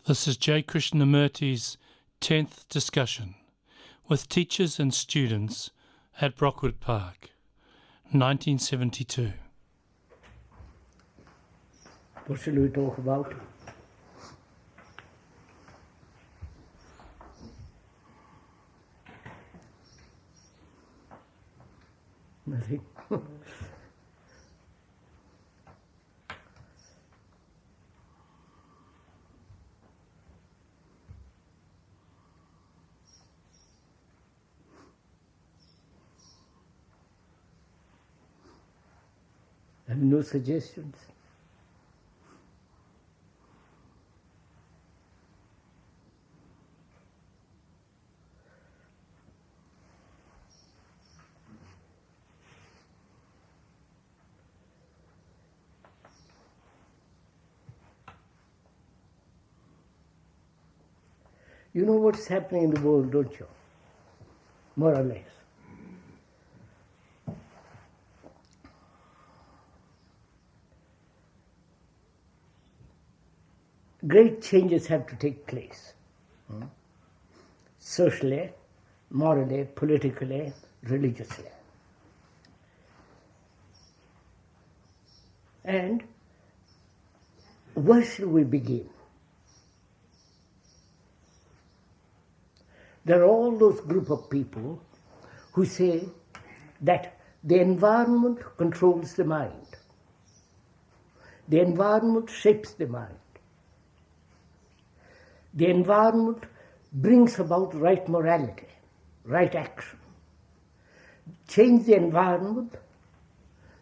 This is J. Krishnamurti's 10th discussion with teachers and students at Brockwood Park, 1972. What shall we talk about? Nothing. Have no suggestions? You know what's happening in the world, don't you? More or less. Great changes have to take place. Socially, morally, politically, religiously. And where shall we begin? There are all those group of people who say that the environment controls the mind. The environment shapes the mind. The environment brings about right morality, right action. Change the environment,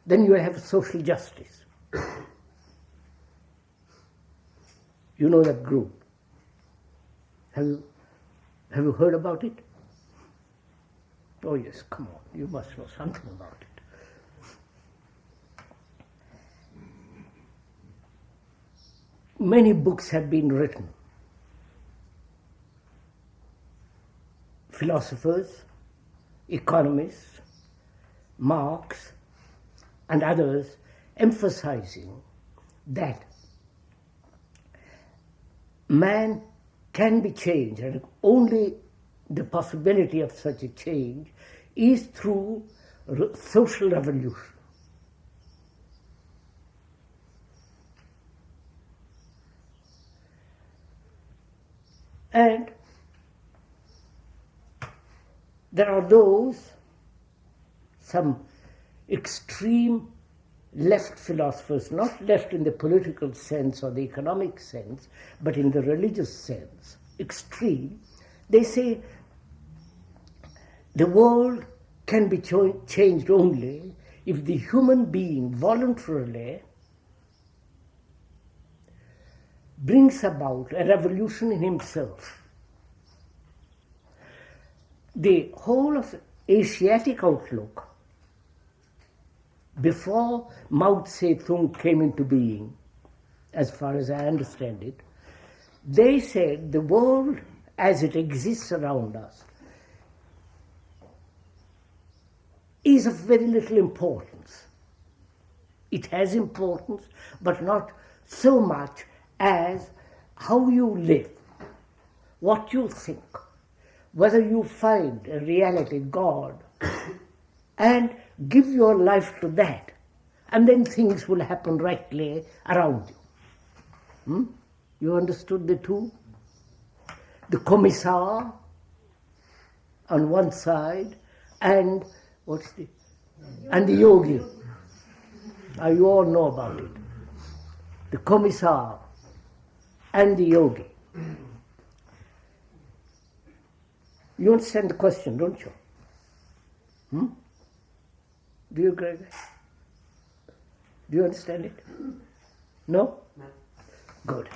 then you have social justice. You know that group. Have you heard about it? Oh yes, come on, you must know something about it. Many books have been written. Philosophers, economists, Marx, and others emphasizing that man can be changed, and only the possibility of such a change is through social revolution. And there are those, some extreme left philosophers, not left in the political sense or the economic sense, but in the religious sense, extreme, they say the world can be changed only if the human being voluntarily brings about a revolution in himself. The whole of Asiatic outlook, before Mao Tse-tung came into being, as far as I understand it, they said the world as it exists around us is of very little importance. It has importance, but not so much as how you live, what you think, whether you find a reality, God, and give your life to that, and then things will happen rightly around you. You understood the two? The commissar on one side, and and the yogi. Now you all know about it. The commissar and the yogi. You understand the question, don't you? Do you agree? Do you understand it? No? No. Good.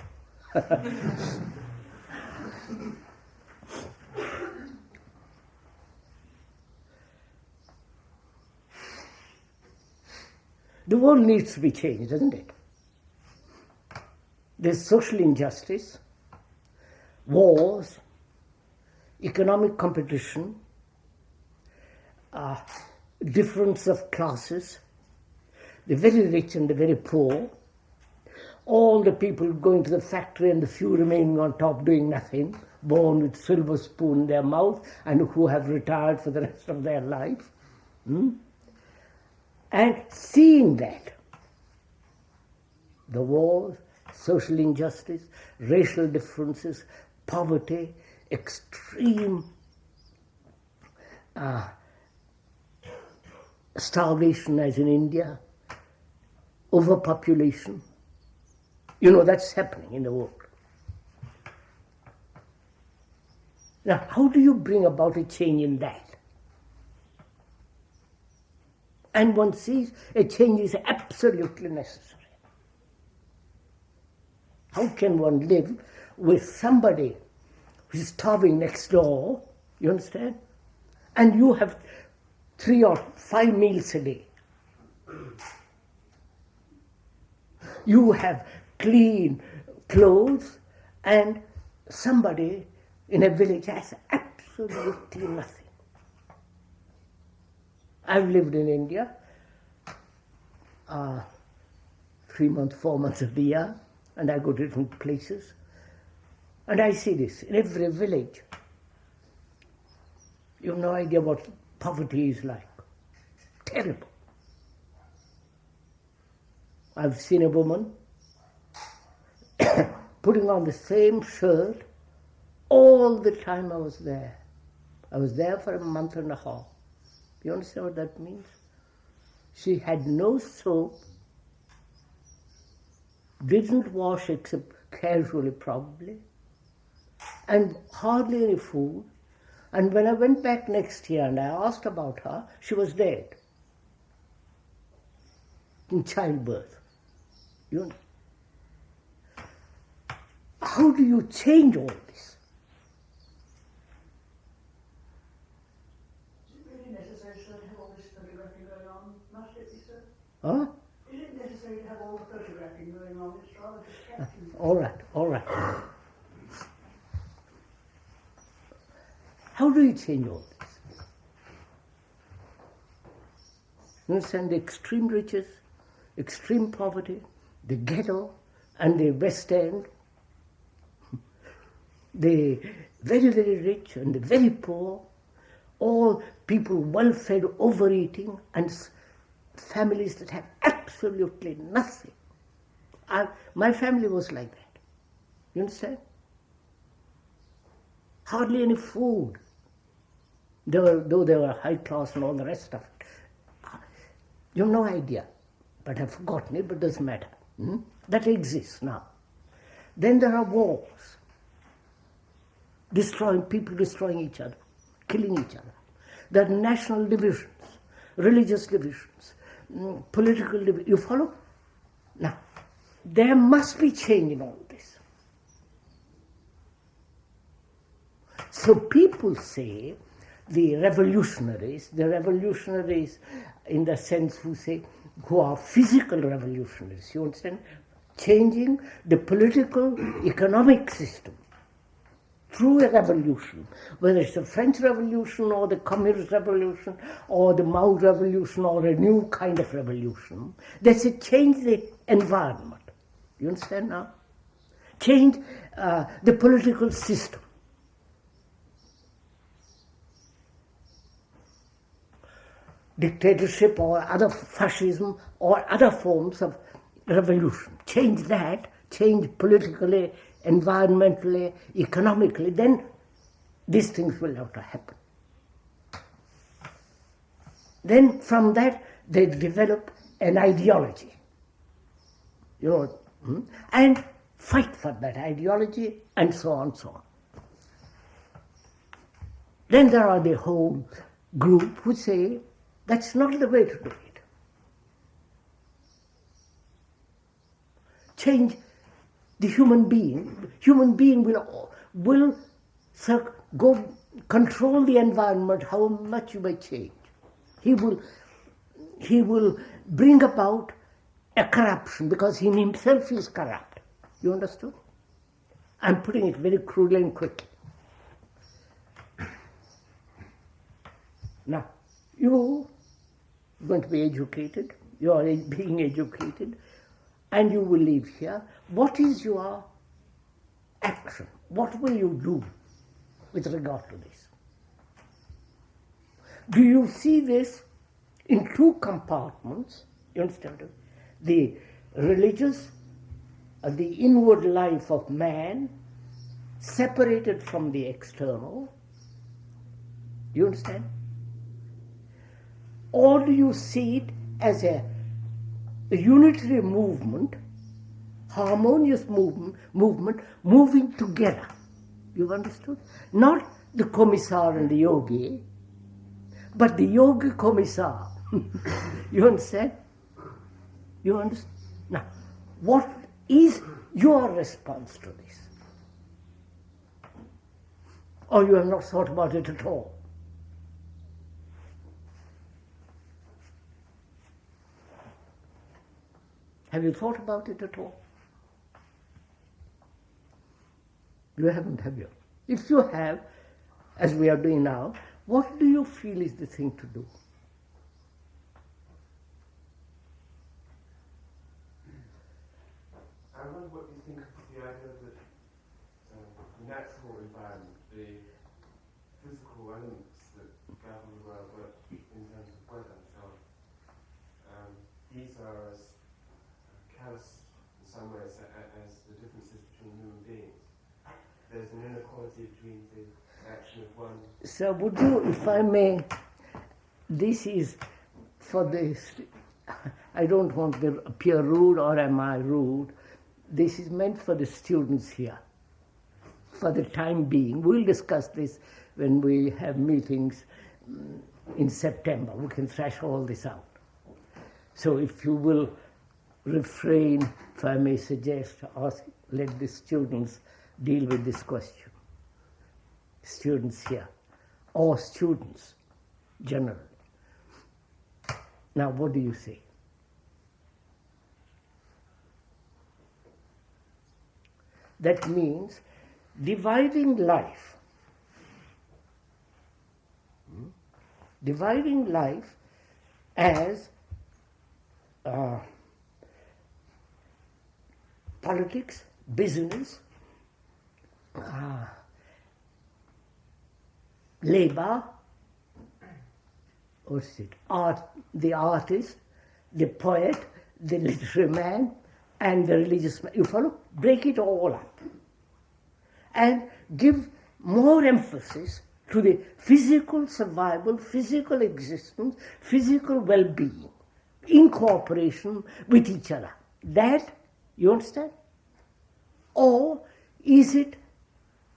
The world needs to be changed, doesn't it? There's social injustice, wars, economic competition, difference of classes, the very rich and the very poor, all the people going to the factory and the few remaining on top doing nothing, born with silver spoon in their mouth and who have retired for the rest of their life. And seeing that, the wars, social injustice, racial differences, poverty, extreme starvation as in India, overpopulation. You know, that's happening in the world. Now, how do you bring about a change in that? And one sees a change is absolutely necessary. How can one live with somebody who's starving next door, you understand? And you have 3 or 5 meals a day. You have clean clothes, and somebody in a village has absolutely nothing. I've lived in India 3 months, 4 months of the year, and I go to different places, and I see this in every village. You have no idea what poverty is like. Terrible. I've seen a woman putting on the same shirt all the time I was there. I was there for a month and a half. You understand what that means? She had no soap, didn't wash except casually probably, and hardly any food. And when I went back next year and I asked about her, she was dead in childbirth. You know? How do you change all this? Is it really necessary to have all this photographing going on? Must it be, sir? Huh? Is it necessary to have all the photographing going on? It's rather distracting. All right. How do you change all this? You understand the extreme riches, extreme poverty, the ghetto and the West End, the very, very rich and the very poor, all people well-fed, overeating, and families that have absolutely nothing. My family was like that. You understand? Hardly any food, though they were high class and all the rest of it. You have no idea, but I've forgotten it, but it doesn't matter. That exists now. Then there are wars, people destroying each other, killing each other. There are national divisions, religious divisions, political divisions. You follow? Now, there must be change in all this. So people say the revolutionaries in the sense who are physical revolutionaries, you understand? Changing the political, economic system through a revolution, whether it's the French Revolution or the Communist Revolution or the Mao Revolution or a new kind of revolution, that's to change the environment. You understand now? Change the political system. Dictatorship or other fascism or other forms of revolution. Change that, change politically, environmentally, economically, then these things will have to happen. Then from that they develop an ideology, you know, and fight for that ideology and so on, so on. Then there are the whole group who say, that's not the way to do it. Change the human being. Human being will go control the environment how much you may change. He will bring about a corruption because he himself is corrupt. You understood? I'm putting it very crudely and quickly. Now, you are going to be educated, you are being educated, and you will live here. what is your action? What will you do with regard to this? Do you see this in two compartments? You understand? The religious, the inward life of man, separated from the external. You understand? Or do you see it as a unitary movement, harmonious movement moving together? You've understood? Not the commissar and the yogi, but the yogi commissar. You understand? You understand? Now, what is your response to this? Or you have not thought about it at all? Have you thought about it at all? You haven't, have you? If you have, as we are doing now, what do you feel is the thing to do? I wonder what you think of the idea that the natural environment, the physical elements that govern the world work in terms of weather and so on. These are as callous in some ways as the differences between human beings. There's an inequality between the action of one. So would you, if I may, this is for this, I don't want to appear rude, or am I rude? This is meant for the students here, for the time being. We'll discuss this when we have meetings in September. We can thrash all this out. So if you will refrain, if I may suggest, let the students deal with this question. Students here, or students generally. Now, what do you say? That means dividing life. Dividing life as politics, business, labor, what's it? Art, the artist, the poet, the literary man, and the religious man. You follow? Break it all up. And give more emphasis to the physical survival, physical existence, physical well-being, in cooperation with each other. That, you understand? Or is it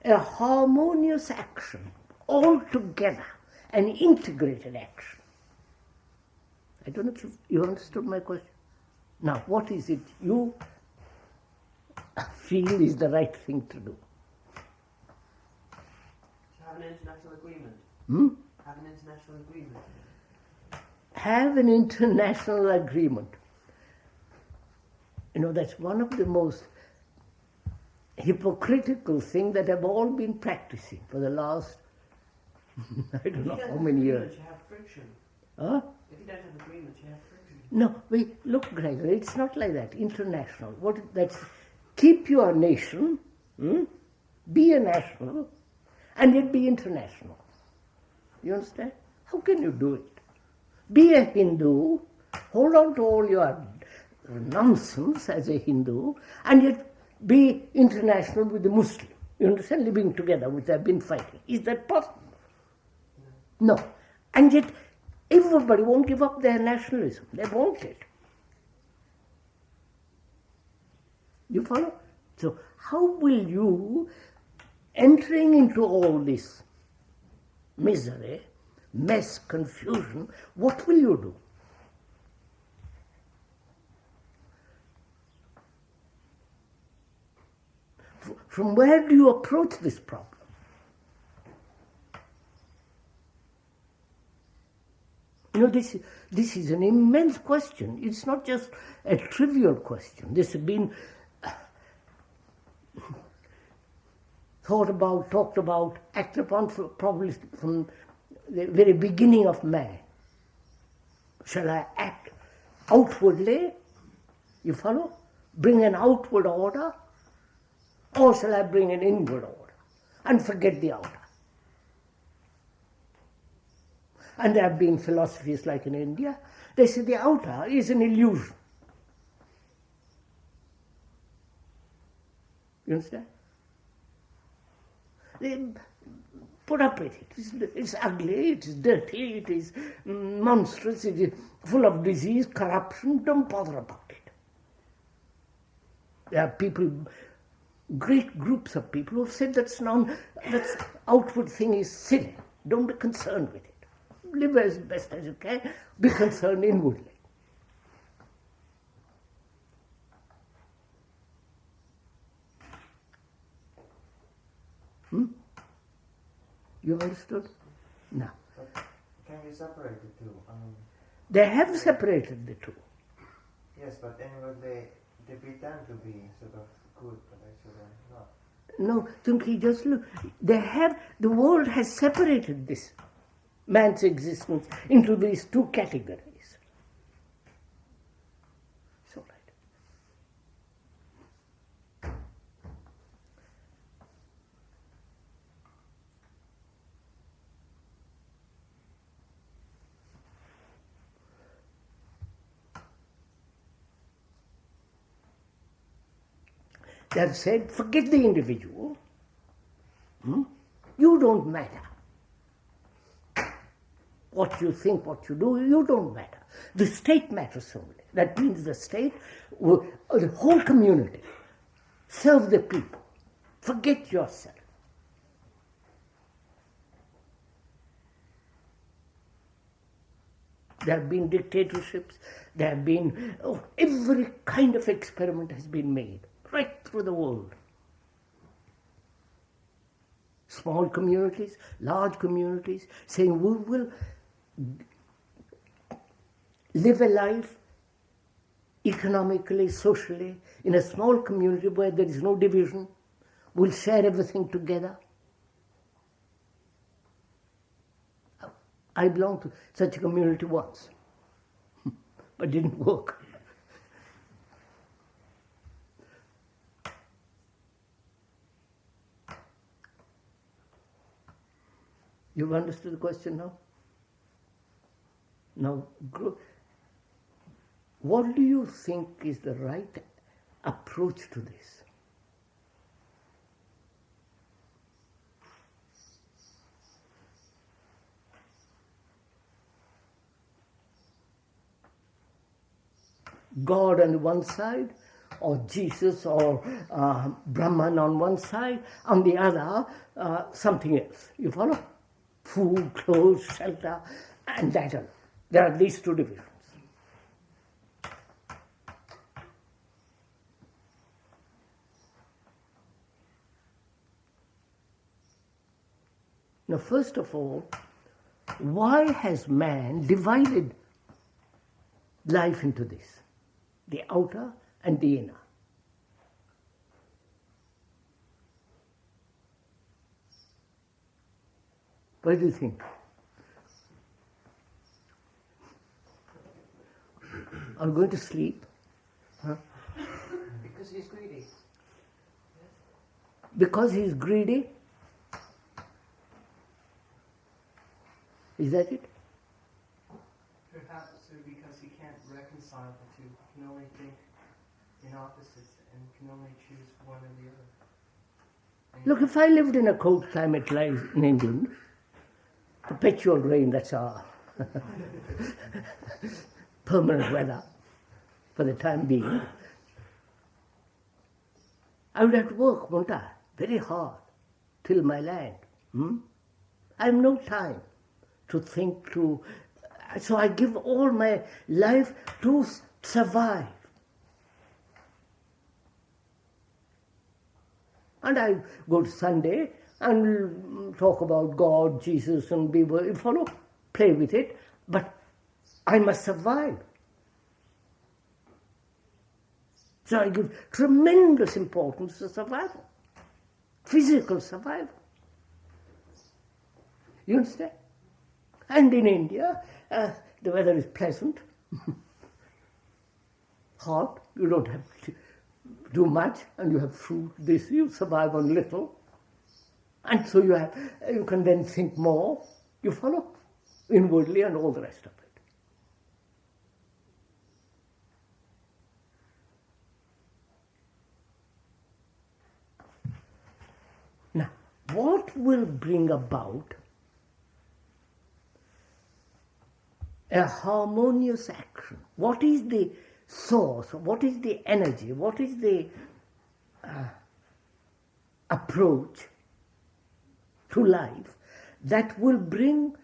a harmonious action, all together, an integrated action? I don't know if you understood my question. Now, what is it you feel is the right thing to do? To have an international agreement. Have an international agreement. Have an international agreement. You know, that's one of the most hypocritical things that have all been practicing for the last, I don't know how many years. You have friction. Huh? If you don't have agreement, you have friction. No, look, Gregory, it's not like that. International. That's keep your nation, be a national, and yet be international. You understand? How can you do it? Be a Hindu, hold on to all your nonsense as a Hindu, and yet be international with the Muslim. You understand? Living together, which they've been fighting. Is that possible? No. And yet everybody won't give up their nationalism. They want it. You follow? So how will you, entering into all this misery, mess, confusion, what will you do? From where do you approach this problem? You know, this is an immense question. It's not just a trivial question. This has been thought about, talked about, acted upon probably from the very beginning of man. Shall I act outwardly, you follow, bring an outward order, or shall I bring an inward order and forget the outer? And there have been philosophies like in India, they say the outer is an illusion. You understand? They put up with it. It's ugly, it is dirty, it is monstrous, it is full of disease, corruption. Don't bother about it. There are people, great groups of people who have said that outward thing is silly. Don't be concerned with it. Live as best as you can. Be concerned inwardly. You understood? No. But can we separate the two? They have separated the two. Yes, but anyway, they pretend to be sort of good, but actually not. No, Tunki, just look. The world has separated this man's existence into these two categories. It's all right. They have said, forget the individual. You don't matter. What you think, what you do, you don't matter. The state matters only. That means the state, the whole community, serve the people. Forget yourself. There have been dictatorships, there have been, every kind of experiment has been made, right through the world. Small communities, large communities, saying we will live a life economically, socially, in a small community where there is no division. We'll share everything together. I belonged to such a community once, but didn't work. You've understood the question now? Now, what do you think is the right approach to this? God on one side, or Jesus or Brahman on one side, on the other, something else. You follow? Food, clothes, shelter, and that all. There are these two divisions. Now, first of all, why has man divided life into this? The outer and the inner. What do you think? Are you going to sleep? Huh? Because he's greedy. Because he's greedy? Is that it? Perhaps because he can't reconcile the two. He can only think in opposites and can only choose one or the other. And Look, if I lived in a cold climate like in England, perpetual rain, that's our permanent weather for the time being, I would have to work, won't I? Very hard, till my land. I have no time to think, so I give all my life to survive. And I go to Sunday and talk about God, Jesus, and you follow, play with it, but I must survive. So I give tremendous importance to survival, physical survival. You understand? And in India, the weather is pleasant, hot, you don't have do much and you have fruit, this, you survive on little. And so you can then think more, you follow, inwardly and all the rest of it. Now, what will bring about a harmonious action? What is the source? What is the energy? What is the approach to life that will bring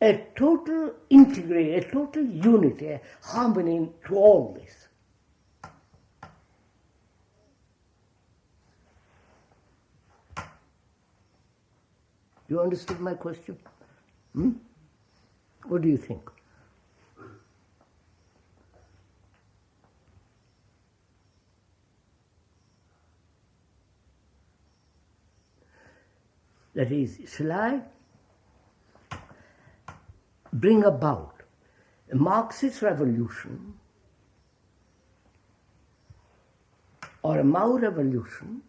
a total integrate, a total unity, a harmony to all this? You understood my question? What do you think? That is, shall I bring about a Marxist revolution or a Mao revolution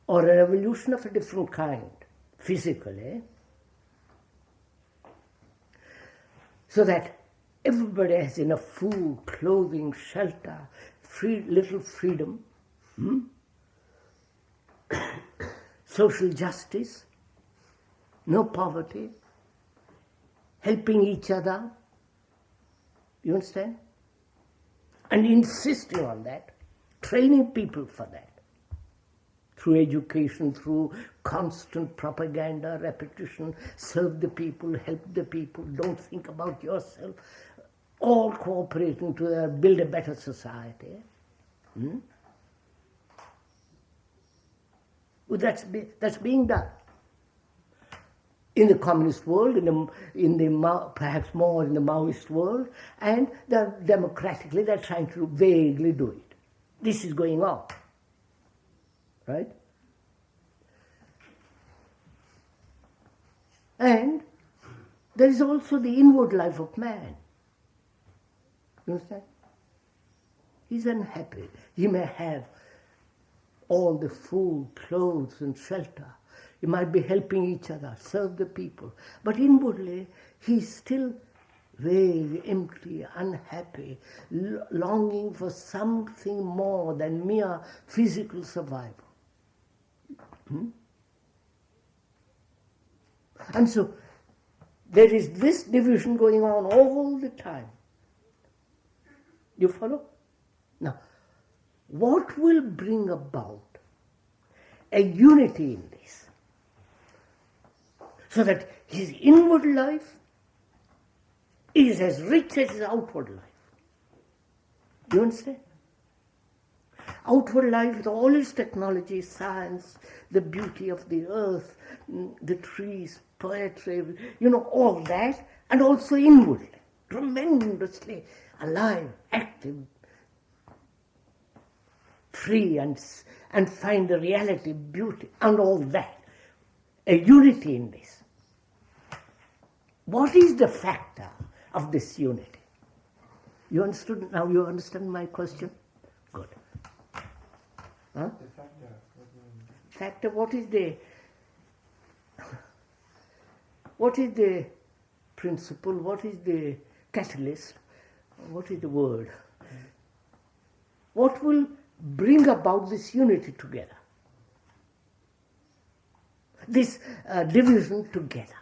or a revolution of a different kind, physically, so that everybody has enough food, clothing, shelter, little freedom, social justice, no poverty, helping each other, you understand? And insisting on that, training people for that, through education, through constant propaganda, repetition, serve the people, help the people, don't think about yourself, all cooperating to build a better society. Well, that's being done. In the communist world, perhaps more in the Maoist world, and democratically they're trying to vaguely do it. This is going on, right? And there is also the inward life of man. You understand? He's unhappy. He may have all the food, clothes and shelter. He might be helping each other, serve the people. But inwardly, he's still very empty, unhappy, longing for something more than mere physical survival. And so, there is this division going on all the time. You follow? Now, what will bring about a unity in this? So that his inward life is as rich as his outward life. Do you understand? Outward life with all its technology, science, the beauty of the earth, the trees, poetry, all that, and also inwardly, tremendously alive, active, free, and find the reality, beauty, and all that. A unity in this. What is the factor of this unity? You understood? Now you understand my question? Good. Huh? The factor. Factor, what is the principle? What is the catalyst? What is the word? What will bring about this unity together? This division together.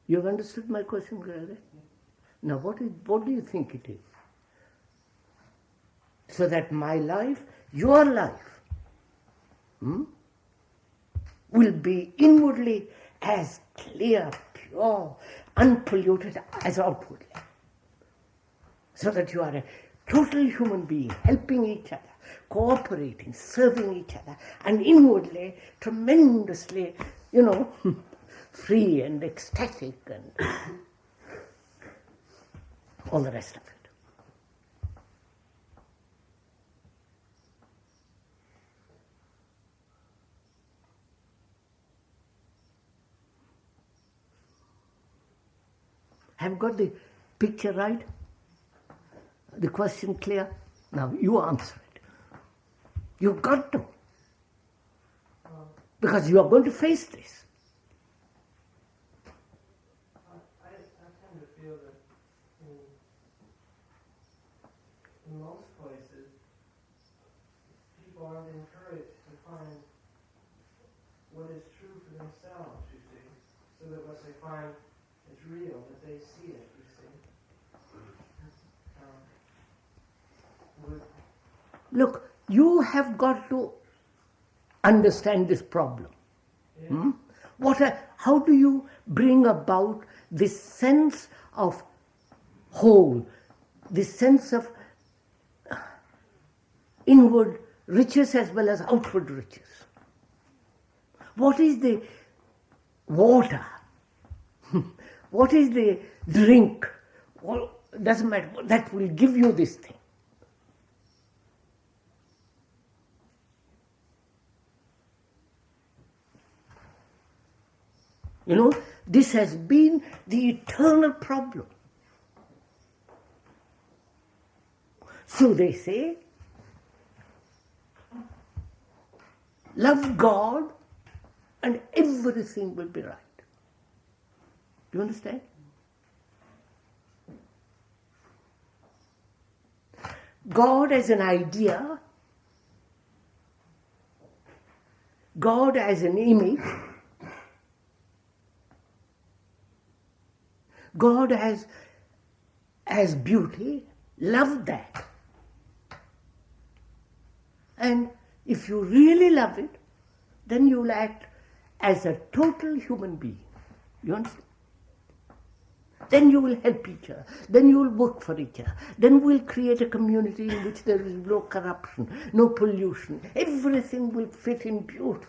You have understood my question, Grady? Now, what do you think it is? So that my life, your life, will be inwardly as clear, pure, unpolluted as outwardly. So that you are a total human being, helping each other, cooperating, serving each other, and inwardly tremendously, free and ecstatic and all the rest of it. Have got the picture right? The question clear? Now you answer it. You've got to. Because you are going to face this. I tend to feel that in most places, people aren't encouraged to find what is true for themselves, you see, so that what they find is real, that they see it, you see. Look, you have got to understand this problem. Yeah. How do you bring about this sense of whole, this sense of inward riches as well as outward riches? What is the water? What is the drink? Well, doesn't matter. That will give you this thing. You know, this has been the eternal problem. So they say, love God and everything will be right. Do you understand? God as an idea, God as an image, God as beauty, love that. And if you really love it, then you'll act as a total human being. You understand? Then you will help each other. Then you will work for each other. Then we'll create a community in which there is no corruption, no pollution. Everything will fit in beautifully.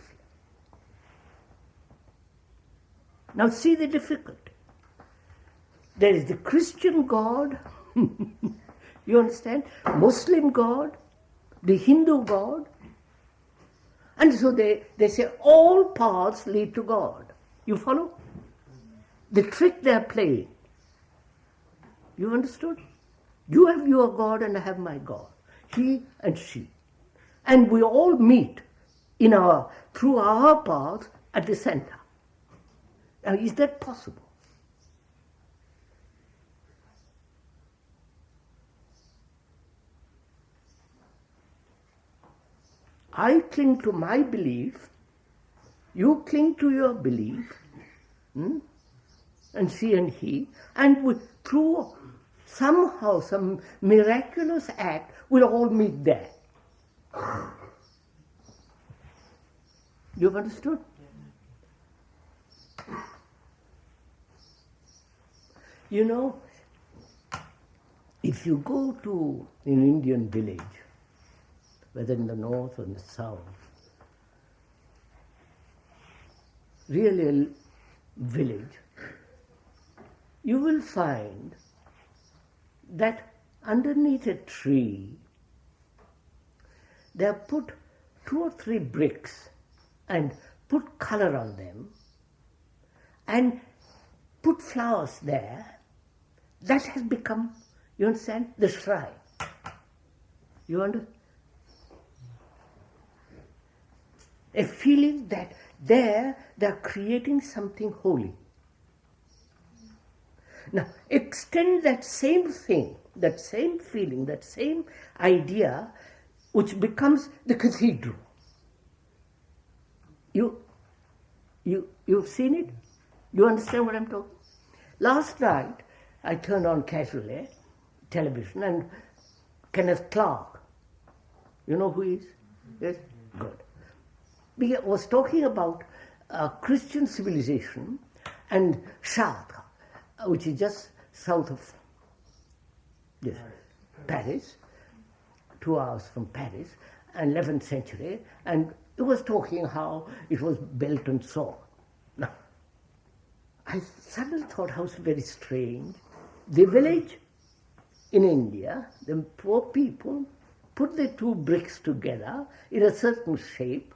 Now see the difficulty. There is the Christian God, you understand? Muslim God, the Hindu God. And so they say all paths lead to God. You follow? The trick they are playing. You understood? You have your God and I have my God. He and she. And we all meet through our paths at the center. Now, is that possible? I cling to my belief, you cling to your belief, and she and he, and through somehow some miraculous act, we'll all meet there. You've understood? You know, if you go to an Indian village, whether in the north or in the south, really a village, you will find that underneath a tree, they have put 2 or 3 bricks and put color on them and put flowers there. That has become, you understand, the shrine. You understand? A feeling that there they are creating something holy. Now, extend that same thing, that same feeling, that same idea, which becomes the cathedral. You've seen it? You understand what I'm talking? Last night, I turned on casually television, and Kenneth Clark, you know who he is? Yes? Good. He was talking about Christian civilization and Chartres, which is just south of Paris, 2 hours from Paris, and 11th century, and he was talking how it was built and so on. Now, I suddenly thought how very strange. The village in India, the poor people put the 2 bricks together in a certain shape,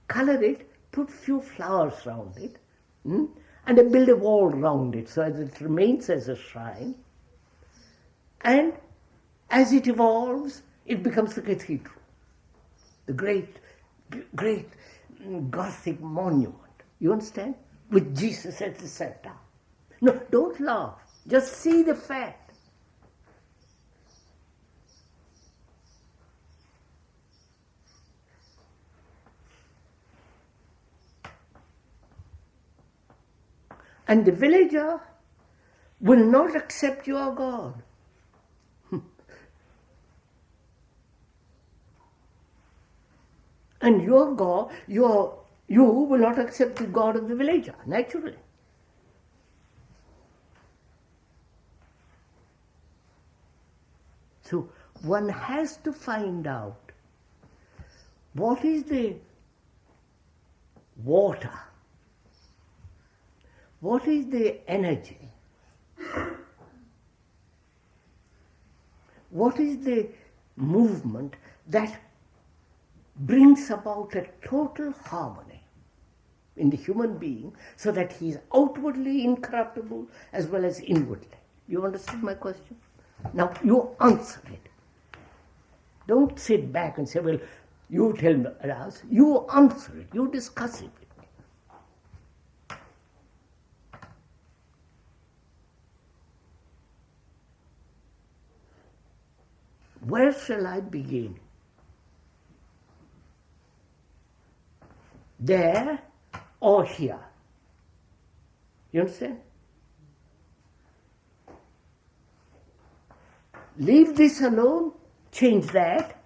color it, put few flowers around it, and they build a wall around it so that it remains as a shrine. And as it evolves, it becomes the cathedral, the great Gothic monument. You understand? With Jesus at the center. No, don't laugh. Just see the fact. And the villager will not accept your God. And your God, you will not accept the God of the villager, naturally. So one has to find out what is the water, what is the energy, what is the movement that brings about a total harmony in the human being so that he is outwardly incorruptible as well as inwardly. You understand my question? Now you answer it. Don't sit back and say, well, you tell us. You answer it. You discuss it with me. Where shall I begin? There or here? You understand? Leave this alone, change that.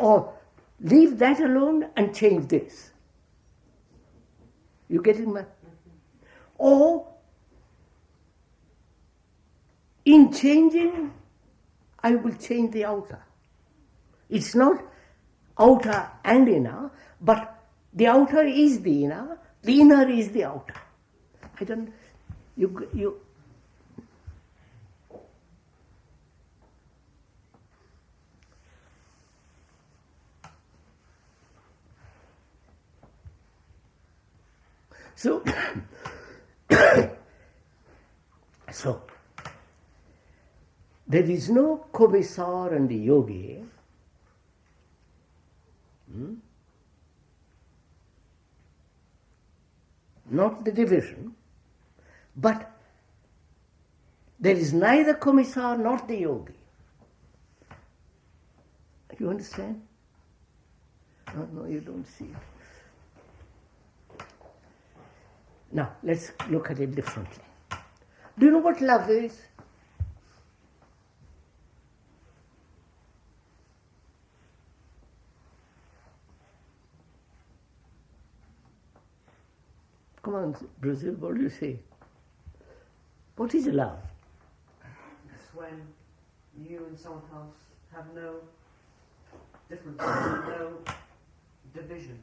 Or leave that alone and change this. You getting my? Or in changing, I will change the outer. It's not outer and inner, but the outer is the inner is the outer. I don't, you. So, there is no commissar and the yogi. Not the division, but there is neither commissar nor the yogi. You understand? No, you don't see it. Now, let's look at it differently. Do you know what love is? Come on, Brazil, what do you say? What is love? It's when you and someone else have no difference, no division.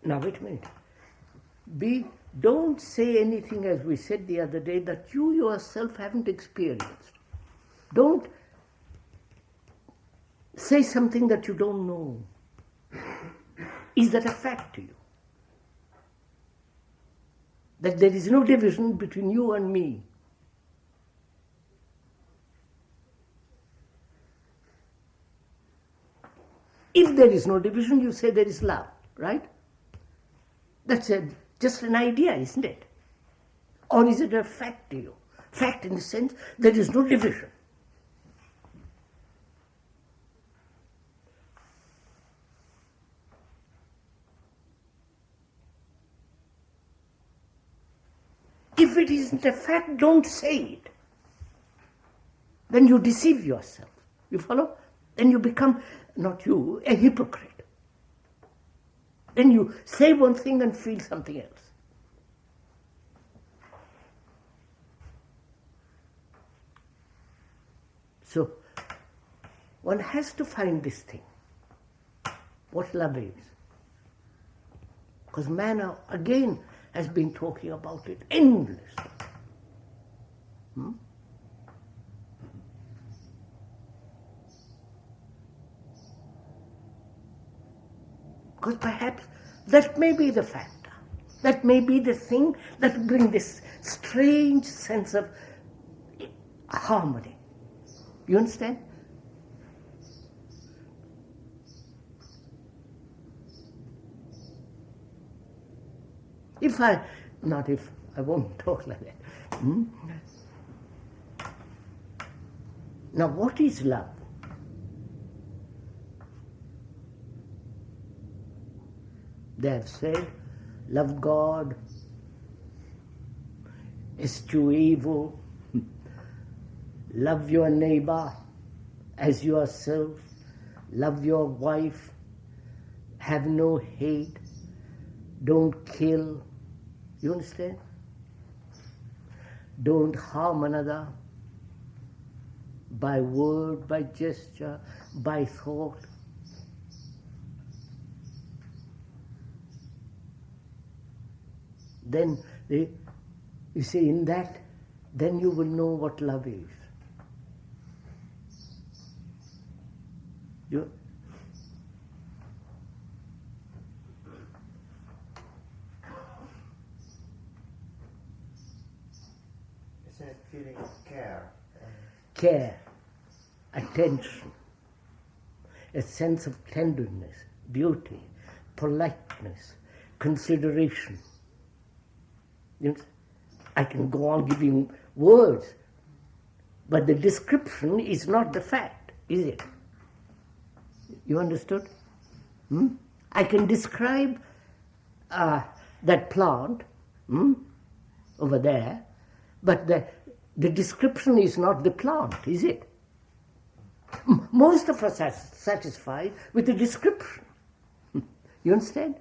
Now, wait a minute. Don't say anything, as we said the other day, that you yourself haven't experienced. Don't say something that you don't know. Is that a fact to you? That there is no division between you and me. If there is no division, you say there is love, right? That's just an idea, isn't it? Or is it a fact to you? Fact in the sense there is no division. If it isn't a fact, don't say it. Then you deceive yourself. You follow? Then you become, not you, a hypocrite. Then you say one thing and feel something else. So, one has to find this thing, what love is. Because man, again, has been talking about it endlessly. Because perhaps That may be the factor. That may be the thing that brings this strange sense of harmony. You understand? I won't talk like that. Now, what is love? They have said, love God, eschew evil, love your neighbor as yourself, love your wife, have no hate, don't kill. You understand? Don't harm another by word, by gesture, by thought. Then, you see, in that, then you will know what love is. It's a feeling of care. Care, attention, a sense of tenderness, beauty, politeness, consideration. You know, I can go on giving words, but the description is not the fact, is it? You understood? I can describe that plant over there, but the description is not the plant, is it? Most of us are satisfied with the description. You understand?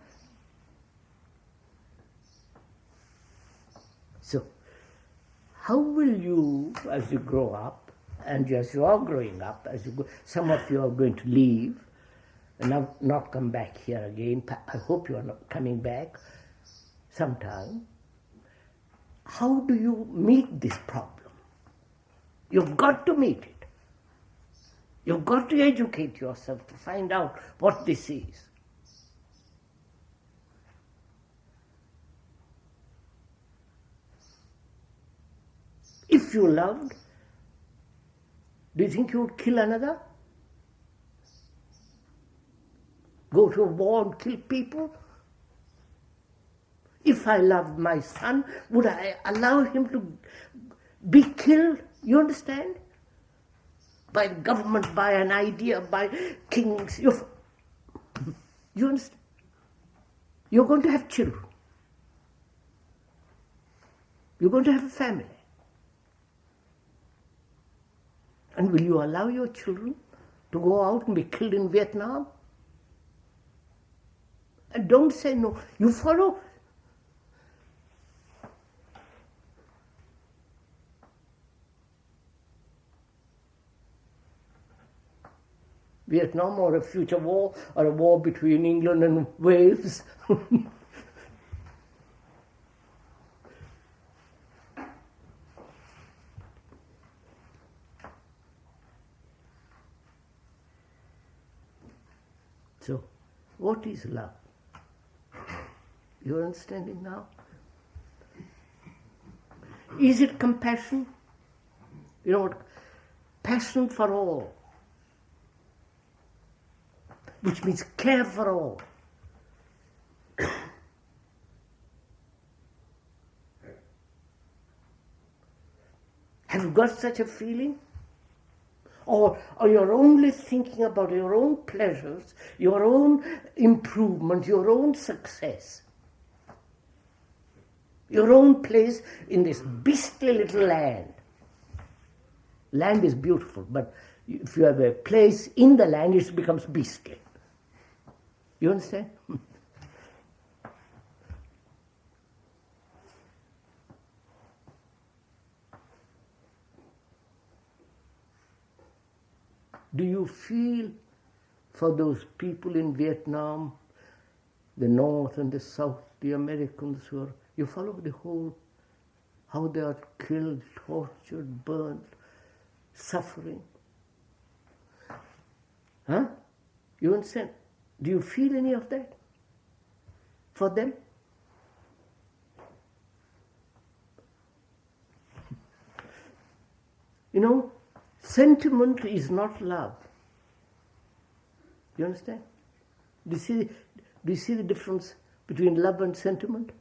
So, how will you, as you grow up, and as you are growing up, some of you are going to leave, and not come back here again. I hope you are not coming back sometime. How do you meet this problem? You've got to meet it. You've got to educate yourself to find out what this is. If you loved, do you think you would kill another? Go to a war and kill people? If I loved my son, would I allow him to be killed? You understand? By government, by an idea, by kings. You understand? You're going to have children. You're going to have a family. And will you allow your children to go out and be killed in Vietnam? And don't say no. You follow. Vietnam or a future war or a war between England and Wales. So, what is love? You're understanding now? Is it compassion? You know what? Passion for all, which means care for all. Have you got such a feeling? Or you're only thinking about your own pleasures, your own improvement, your own success, your own place in this beastly little land. Land is beautiful, but if you have a place in the land, it becomes beastly. You understand? Do you feel for those people in Vietnam, the North and the South, the Americans who are, you follow the whole, how they are killed, tortured, burned, suffering? Huh? You understand? Do you feel any of that? for them? You know, sentiment is not love. You understand? Do you see the difference between love and sentiment?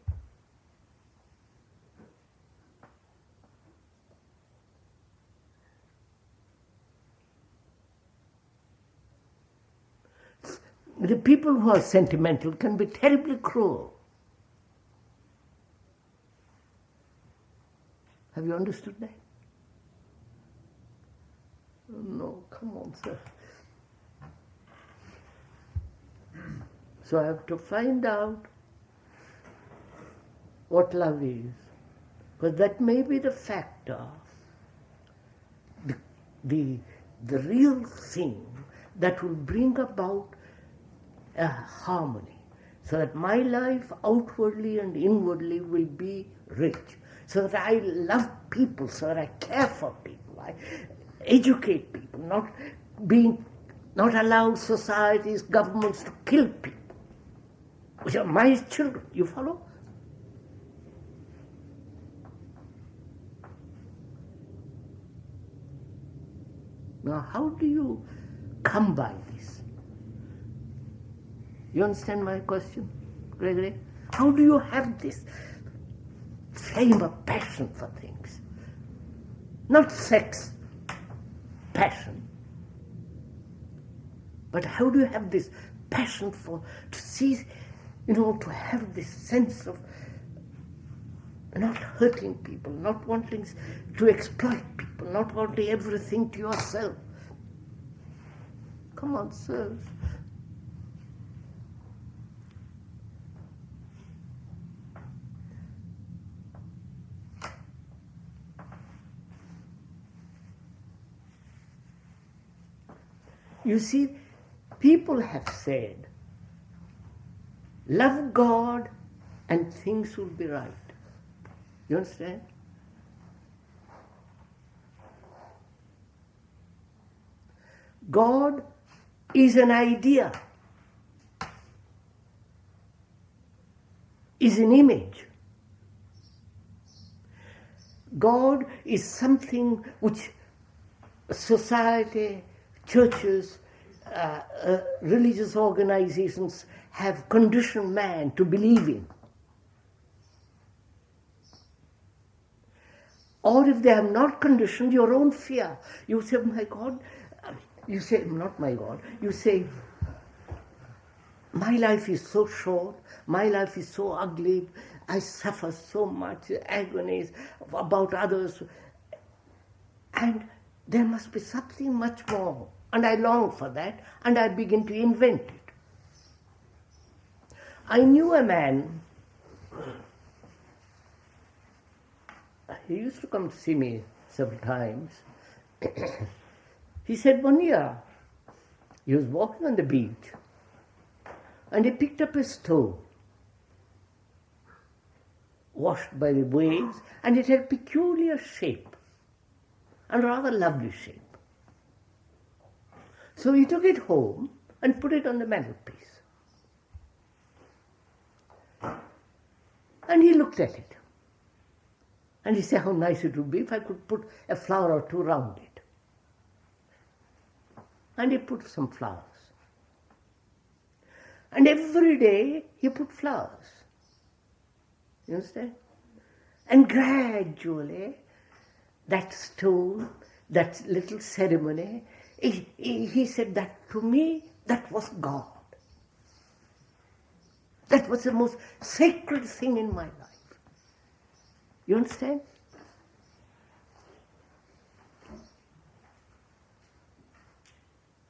The people who are sentimental can be terribly cruel. Have you understood that? No, come on, sir. So I have to find out what love is, because that may be the factor, the real thing that will bring about a harmony, so that my life outwardly and inwardly will be rich, so that I love people, so that I care for people, I educate people, not allow societies, governments to kill people, which are my children. You follow? Now, how do you come by this? You understand my question, Gregory? How do you have this flame of passion for things? Not sex, passion. But how do you have this passion to see, to have this sense of not hurting people, not wanting to exploit people, not wanting everything to yourself? Come on, sirs. You see, people have said, love God and things will be right. You understand? God is an idea, is an image. God is something which society, churches, religious organizations have conditioned man to believe in. Or if they have not conditioned, your own fear. You say, my God, you say, not my God, you say, my life is so short, my life is so ugly, I suffer so much agonies about others, and there must be something much more. And I long for that, and I begin to invent it. I knew a man, he used to come to see me several times. He said one year, he was walking on the beach, and he picked up a stone, washed by the waves, and it had a peculiar shape, and a rather lovely shape. So he took it home and put it on the mantelpiece. And he looked at it. And he said how nice it would be if I could put a flower or two round it. And he put some flowers. And every day he put flowers. You understand? And gradually that stone, that little ceremony, he said that to me, that was God. That was the most sacred thing in my life. You understand?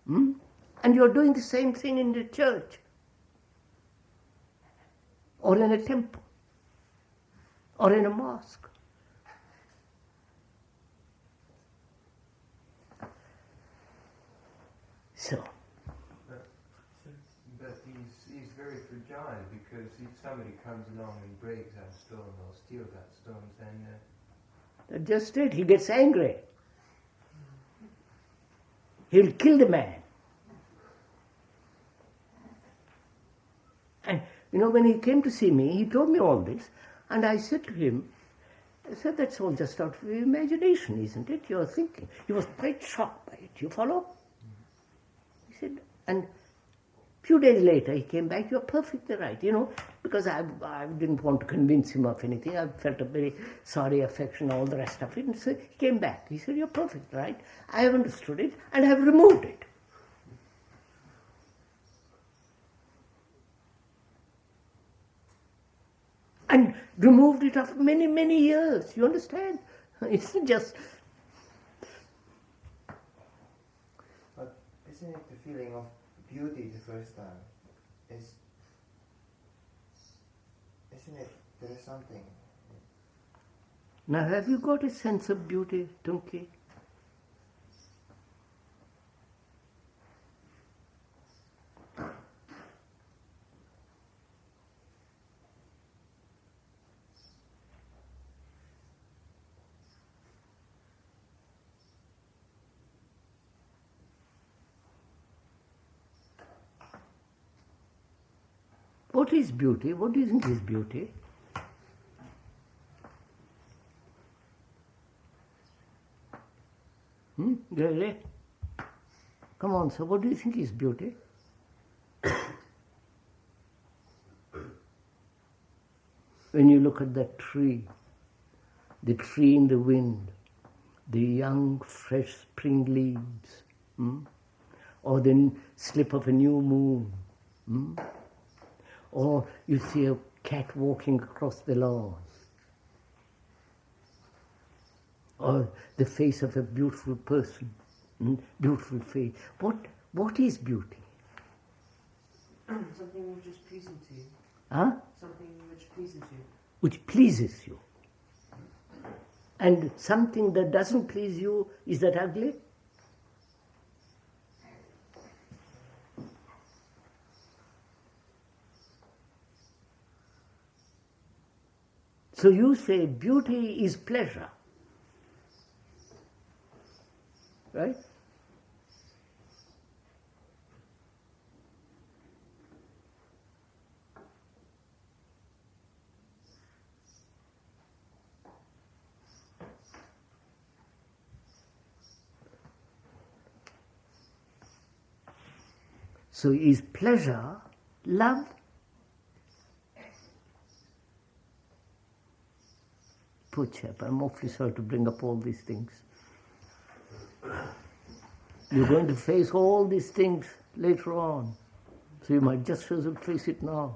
And you're doing the same thing in the church, or in a temple, or in a mosque. So. But he's very fragile, because if somebody comes along and breaks that stone or steals that stone, then... That's just it. He gets angry. He'll kill the man. And You know, when he came to see me, he told me all this, and I said to him, I said, that's all just out of your imagination, isn't it? You're thinking. He was quite shocked by it. You follow? He said, and a few days later he came back, you're perfectly right, you know, because I didn't want to convince him of anything. I felt a very sorry affection, all the rest of it. And so he came back. He said, you're perfectly right. I have understood it and have removed it. And removed it after many, many years. You understand? It's just... But isn't it the feeling of beauty the first time? Isn't it there is something? Now, have you got a sense of beauty, Tunki? What is beauty? What do you think is beauty? Really? Come on, sir, what do you think is beauty? When you look at that tree in the wind, the young, fresh spring leaves, or the slip of a new moon, or you see a cat walking across the lawn, or the face of a beautiful person, beautiful face. What is beauty? Something which is pleasing to you. Huh? Something which pleases you. Which pleases you. And something that doesn't please you, is that ugly? So you say beauty is pleasure, right? So is pleasure love? Poor chap, I'm awfully sorry to bring up all these things. You're going to face all these things later on. So you might just as well face it now.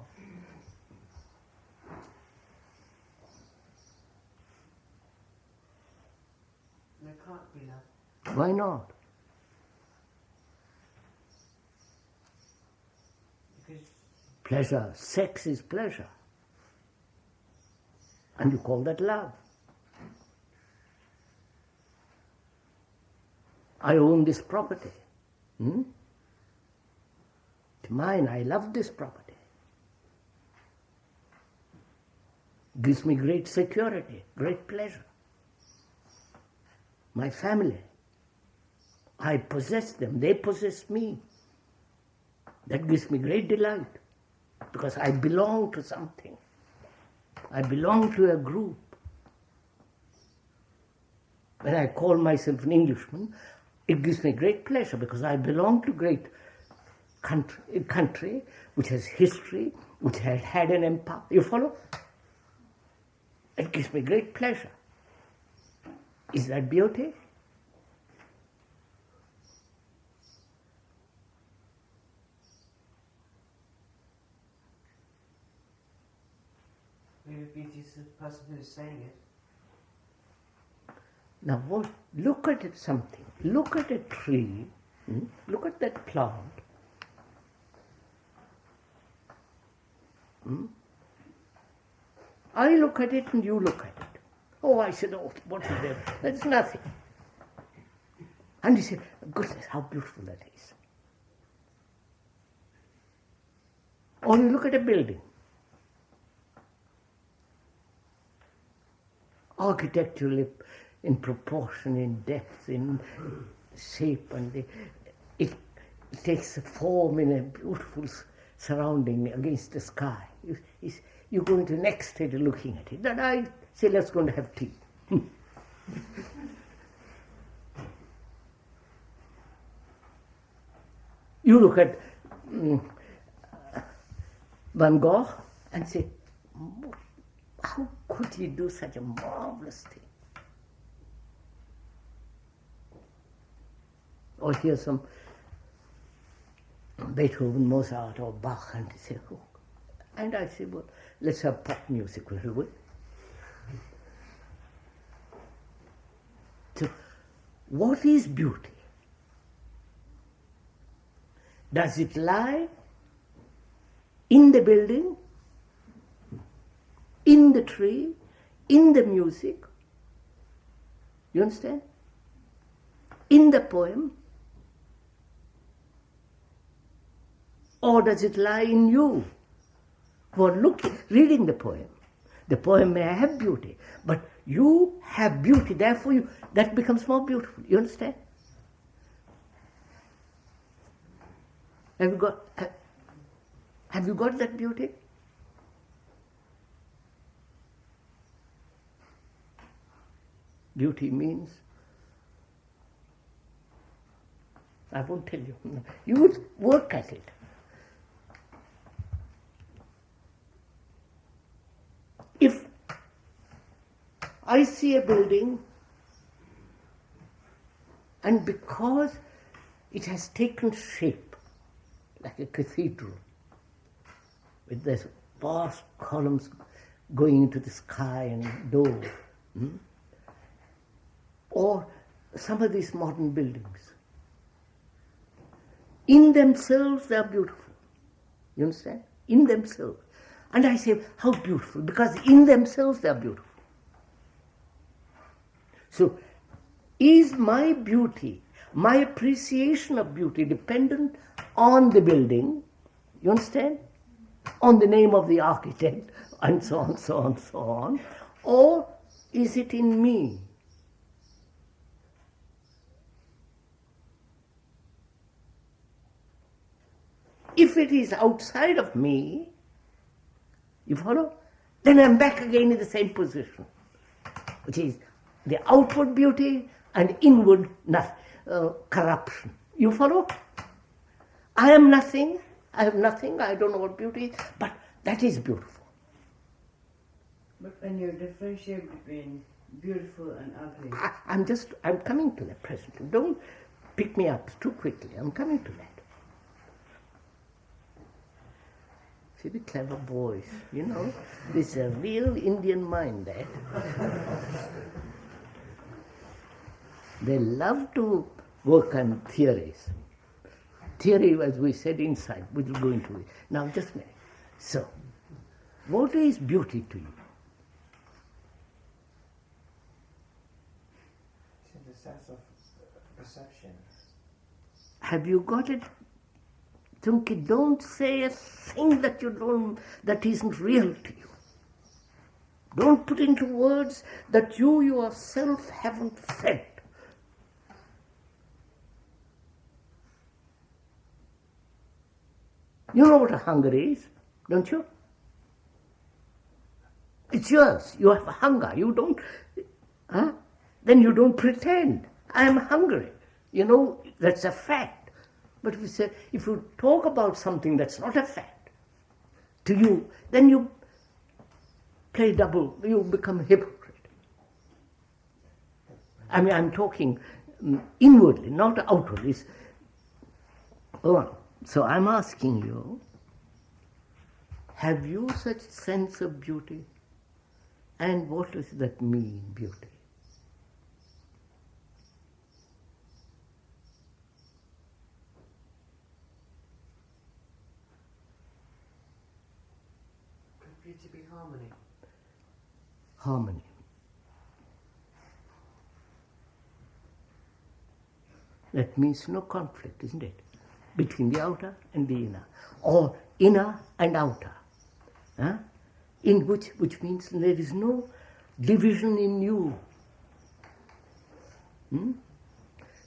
There can't be love. Why not? Because Pleasure, sex is pleasure. And you call that love. I own this property. It's mine, I love this property. Gives me great security, great pleasure. My family, I possess them, they possess me. That gives me great delight because I belong to something. I belong to a group. When I call myself an Englishman, it gives me great pleasure because I belong to great country which has history, which has had an empire. You follow? It gives me great pleasure. Is that beauty? maybe beauty is the person who is saying it. Now look at it something. Look at a tree. Look at that plant. I look at it and you look at it. Oh, I said, oh, what is there? That's nothing. And you say, goodness, how beautiful that is. Or you look at a building. Architecturally, in proportion, in depth, in shape, and it takes a form in a beautiful surrounding against the sky. You go into the next state of looking at it. Then I say, let's go and have tea. You look at Van Gogh and say, how could he do such a marvelous thing? Or hear some Beethoven, Mozart, or Bach, and they say, oh. And I say, well, let's have pop music, will we? So, what is beauty? Does it lie in the building, in the tree, in the music? You understand? In the poem? Or does it lie in you who are reading the poem? The poem may have beauty, but you have beauty, therefore that becomes more beautiful. You understand? Have you got that beauty? Beauty means, I won't tell you. You would work at it. If I see a building, and because it has taken shape, like a cathedral, with these vast columns going into the sky and dome, or some of these modern buildings, in themselves they are beautiful. You understand? In themselves. And I say, how beautiful, because in themselves they are beautiful. So, is my beauty, my appreciation of beauty dependent on the building, you understand? On the name of the architect, and so on, so on, so on, or is it in me? If it is outside of me, you follow? Then I'm back again in the same position, which is the outward beauty and inward corruption. You follow? I am nothing, I have nothing, I don't know what beauty is, but that is beautiful. But when you differentiate between beautiful and ugly... I'm coming to that presently. Don't pick me up too quickly, I'm coming to that. See the clever boys, you know, this is a real Indian mind there. They love to work on theories. Theory, as we said inside, we will go into it. Now, just a minute. So, what is beauty to you? It's in the sense of perception. Have you got it? Tunki, don't say a thing that isn't real to you. Don't put into words that you yourself haven't felt. You know what a hunger is, don't you? It's yours. You have a hunger. You don't, then you don't pretend. I am hungry. You know, that's a fact. But if you talk about something that's not a fact to you, then you play double, you become a hypocrite. I mean, I'm talking inwardly, not outwardly. So I'm asking you, have you such sense of beauty? And what does that mean, beauty? To be harmony. Harmony. That means no conflict, isn't it? Between the outer and the inner, or inner and outer. In which means there is no division in you. You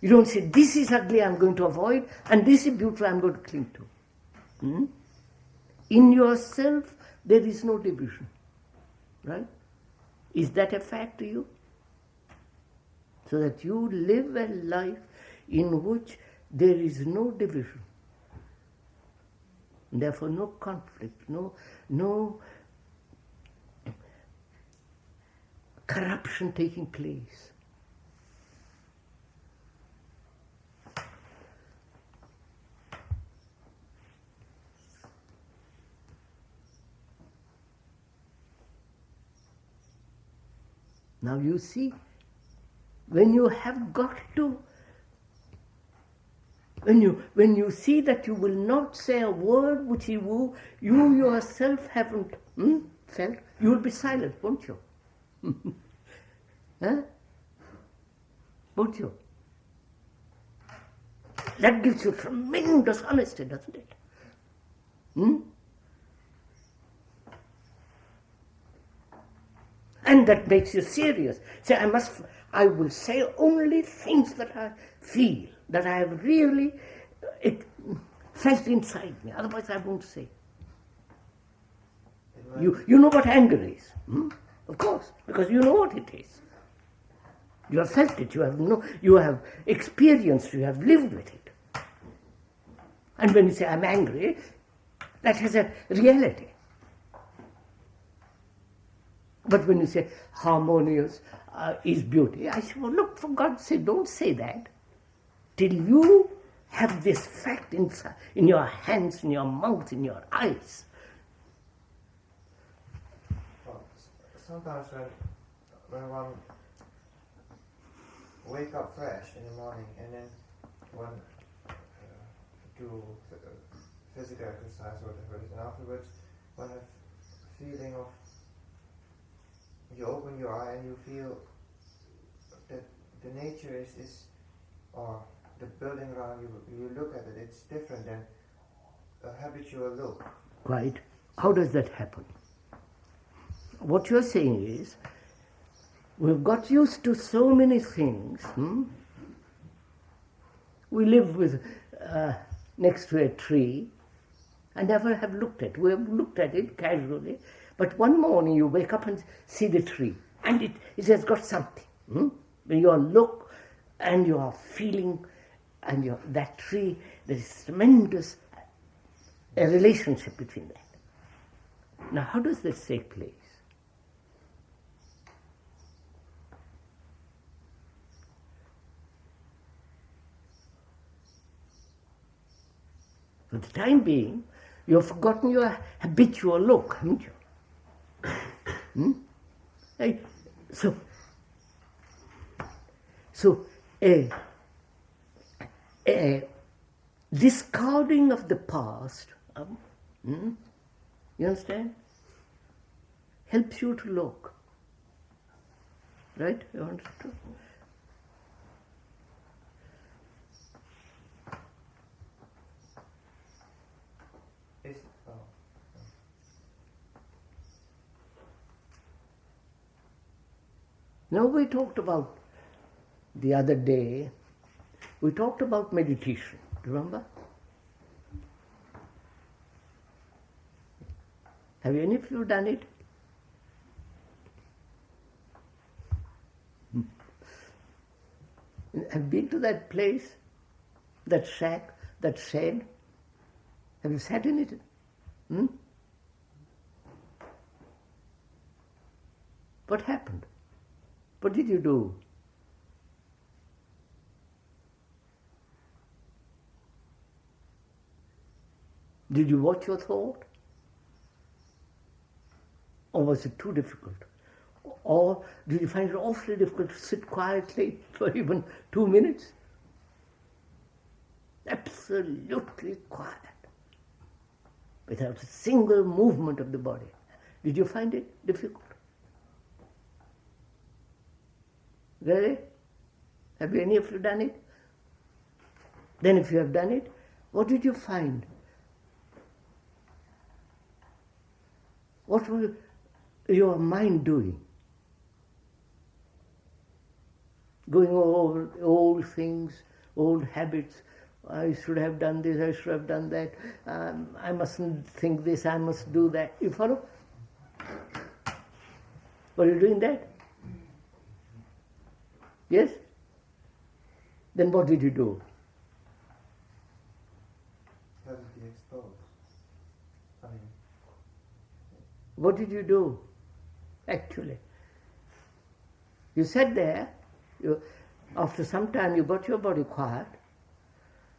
don't say, this is ugly, I'm going to avoid, and this is beautiful, I'm going to cling to. In yourself, there is no division. Right? Is that a fact to you? So that you live a life in which there is no division. Therefore, no conflict, no corruption taking place. Now you see, when you have got to, when you see that you will not say a word which you yourself haven't felt, you will be silent, won't you? Huh? Won't you? That gives you tremendous honesty, doesn't it? And that makes you serious. Say, I will say only things that I feel, that I have really felt inside me. Otherwise I won't say. You know what anger is. Of course, because you know what it is. You have felt it, you have experienced, you have lived with it. And when you say, I'm angry, that has a reality. But when you say harmonious is beauty, I say, well, look, for God's sake, don't say that till you have this fact inside, in your hands, in your mouth, in your eyes. Well, sometimes when one wake up fresh in the morning and then one do physical exercise or whatever it is, and afterwards one have feeling of, you open your eye and you feel that the nature is or the building around you, you look at it, it's different than a habitual look. Right. How does that happen? What you're saying is, we've got used to so many things. We live with next to a tree and never have looked at it. We have looked at it casually, but one morning you wake up and see the tree, and it has got something. When you look and you are feeling, and that tree, there is tremendous a relationship between that. Now, how does this take place? For the time being, you have forgotten your habitual look, haven't you? So a discarding of the past, you understand, helps you to look. Right? You understand? Now we talked about, the other day, we talked about meditation, remember? Have any of you done it? Have been to that place, that shack, that shed? Have you sat in it? What happened? What did you do? Did you watch your thought? Or was it too difficult? Or did you find it awfully difficult to sit quietly for even 2 minutes? Absolutely quiet, without a single movement of the body. Did you find it difficult? Really? Have any of you done it? Then if you have done it, what did you find? What was your mind doing? Going over old things, old habits, I should have done this, I should have done that, I mustn't think this, I must do that. You follow? Were you doing that? Yes? Then what did you do? Let it be exposed. I mean, What did you do, actually? You sat there, after some time you got your body quiet,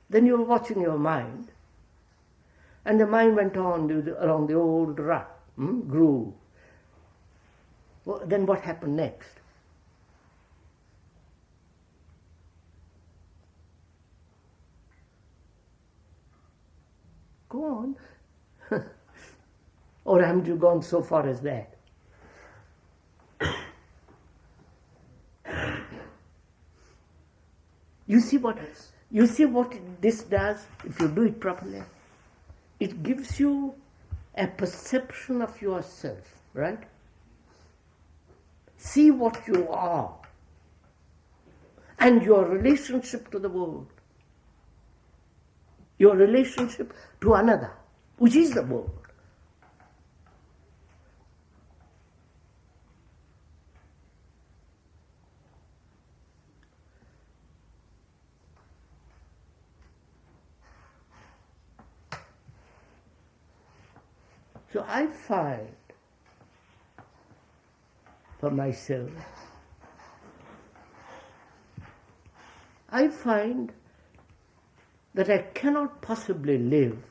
then you were watching your mind, and the mind went on along the old rut, groove. Well, then what happened next? Go on. Or haven't you gone so far as that? You see what this does if you do it properly? It gives you a perception of yourself, right? See what you are and your relationship to the world, your relationship to another, which is the world. So I find for myself, I find that I cannot possibly live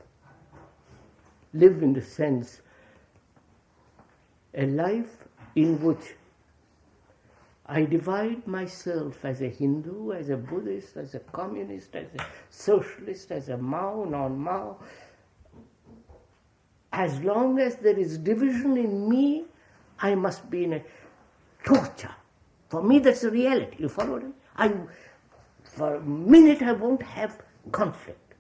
in the sense, a life in which I divide myself as a Hindu, as a Buddhist, as a communist, as a socialist, as a Mao, non-Mao. As long as there is division in me, I must be in a torture. For me, that's the reality. You follow me? For a minute, I won't have conflict.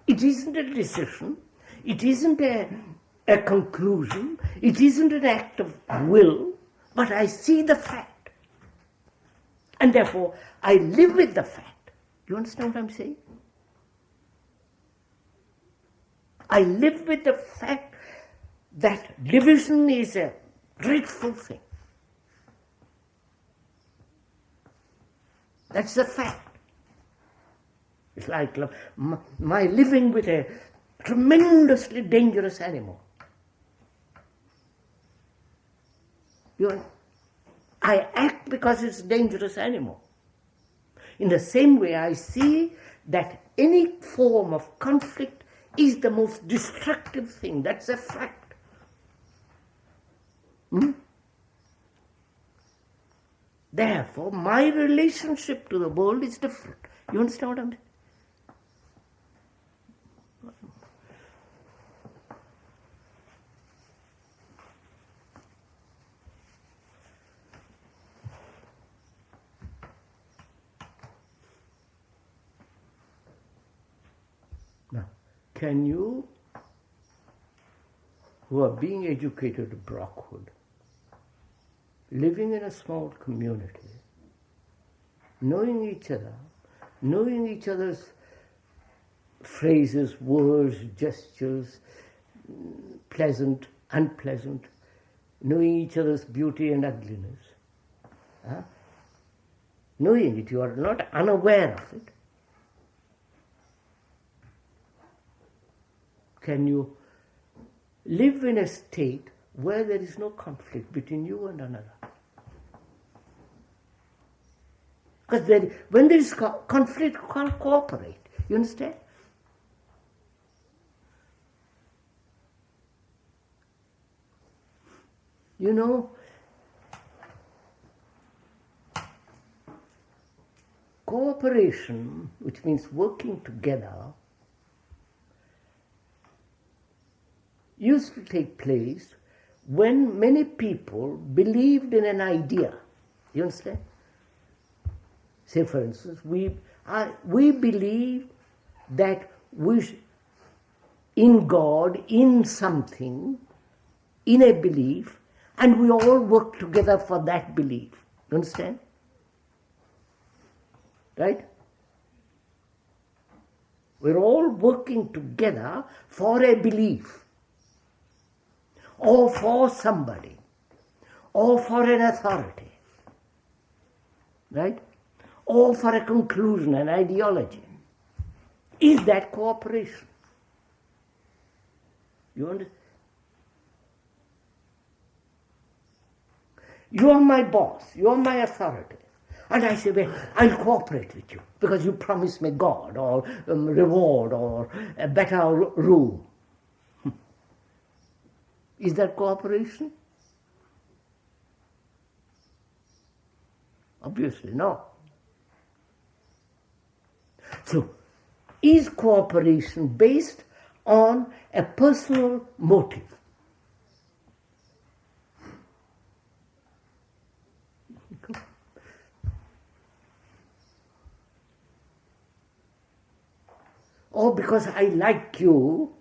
It isn't a decision. It isn't a conclusion. It isn't an act of will. But I see the fact. And therefore, I live with the fact. You understand what I'm saying? I live with the fact that division is a dreadful thing. That's the fact. It's like my living with a tremendously dangerous animal. I act because it's a dangerous animal. In the same way, I see that any form of conflict is the most destructive thing. That's a fact. Therefore, my relationship to the world is different. You understand what I'm saying? Now, can you, who are being educated at Brockwood, living in a small community, knowing each other, knowing each other's phrases, words, gestures, pleasant, unpleasant, knowing each other's beauty and ugliness, knowing it, you are not unaware of it. Can you live in a state where there is no conflict between you and another? Because when there is conflict, you can't cooperate. You understand? You know, cooperation, which means working together, used to take place when many people believed in an idea. You understand? Say, for instance, we believe that in God, in something, in a belief, and we all work together for that belief. You understand? Right? We're all working together for a belief, or for somebody, or for an authority, right? Or for a conclusion, an ideology. Is that cooperation? You understand? You are my boss, you are my authority. And I say, well, I'll cooperate with you because you promised me God or reward or a better rule. Is that cooperation? Obviously not. So, is cooperation based on a personal motive? Or because I like you,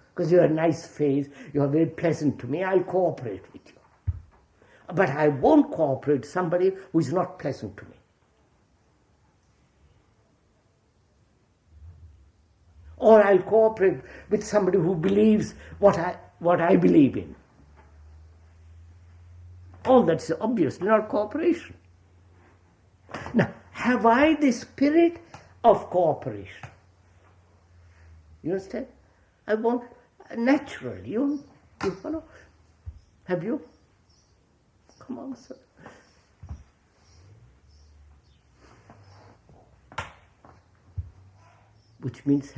because you have a nice face, you are very pleasant to me, I'll cooperate with you. But I won't cooperate with somebody who is not pleasant to me. Or I'll cooperate with somebody who believes what I believe in. All that's obviously not cooperation. Now, have I the spirit of cooperation? You understand? I want naturally. You follow? Have you? Come on, sir. Which means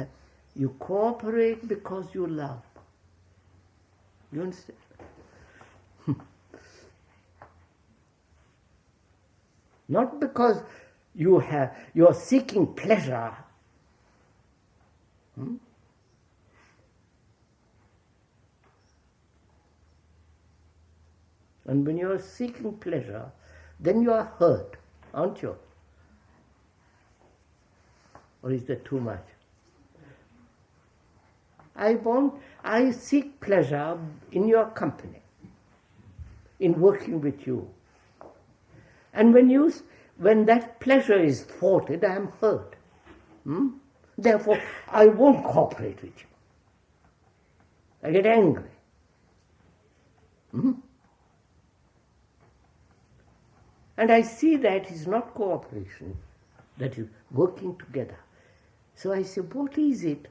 you cooperate because you love. You understand? Not because you are seeking pleasure. And when you are seeking pleasure, then you are hurt, aren't you? Or is that too much? I seek pleasure in your company, in working with you. And when that pleasure is thwarted, I am hurt. Therefore, I won't cooperate with you. I get angry. And I see that is not cooperation, that is working together. So I say, what is it